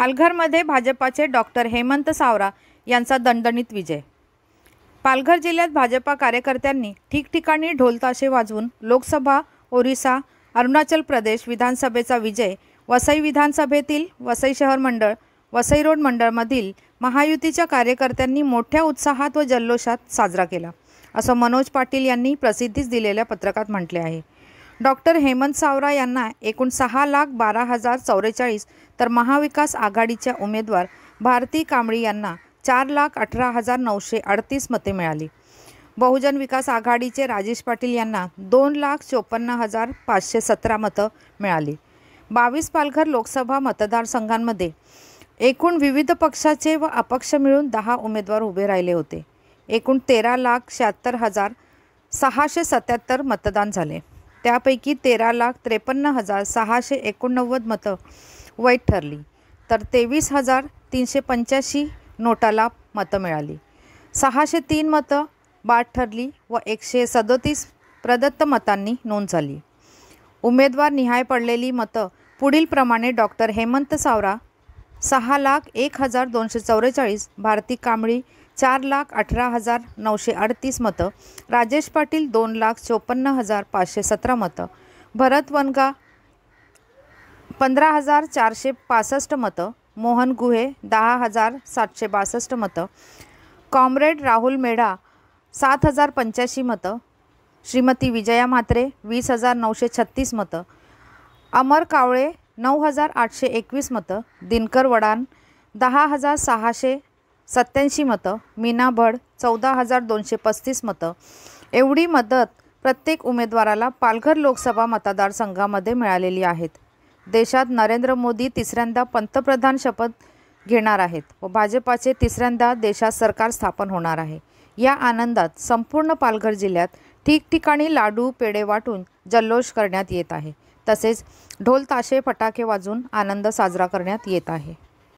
पालघरमध्ये भाजपाचे डॉक्टर हेमंत सावरा यांचा दणदणीत विजय। पालघर जिल्ह्यात भाजपा कार्यकर्त्यांनी ठिकठिकाणी ढोलताशे वाजवून लोकसभा, ओरिसा, अरुणाचल प्रदेश विधानसभेचा विजय वसई विधानसभेतील वसई शहर मंडळ, वसई रोड मंडळमधील महायुतीच्या कार्यकर्त्यांनी मोठ्या उत्साहात व जल्लोषात साजरा केला, असं मनोज पाटील यांनी प्रसिद्धीस दिलेल्या पत्रकात म्हटले आहे। डॉक्टर हेमंत सावरा यांना एकूण 6,12,044 तर महाविकास आघाडीच्या उमेदवार भारती कांबळी यांना 4,18,938 मते मिळाली। बहुजन विकास आघाडीचे राजेश पाटील यांना 2,54,517 मतं मिळाली। 22 पालघर लोकसभा मतदारसंघांमध्ये एकूण विविध पक्षाचे व अपक्ष मिळून 10 उमेदवार उभे राहिले होते। एकूण 13,76,677 मतदान झाले। त्यापैकी 13,53,689 मतं वैध ठरली, तर 23,385 नोटाला मतं मिळाली। 603 मतं बाद ठरली व 137 प्रदत्त मतांनी नोंद झाली। उमेदवार निहाय पडलेली मतं पुढील प्रमाणे डॉक्टर हेमंत सावरा 6,01,244, भारती कांबळी 4,18,938 मतं, राजेश पाटील 2,54,517 मतं, भरत वनगा 15,465 मतं, मोहन गुहे 10,762 मतं, कॉम्रेड राहुल मेढा 7,085 मतं, श्रीमती विजया म्हात्रे 20,936 मतं, अमर कावळे 9,821 मतं, दिनकर वडान 10,687 मतं, मीना भड 14,235 मतं एवढी मदत प्रत्येक उमेदवाराला पालघर लोकसभा मतदारसंघामध्ये मिळालेली आहेत। देशात नरेंद्र मोदी तिसऱ्यांदा पंतप्रधान शपथ घेणार आहेत व भाजपाचे तिसऱ्यांदा देशात सरकार स्थापन होणार आहे। या आनंदात संपूर्ण पालघर जिल्ह्यात ठिकठिकाणी लाडू पेढे वाटून जल्लोष करण्यात येत आहे, तसेच ढोल ताशे फटाके वाजवून आनंद साजरा करण्यात येत आहे।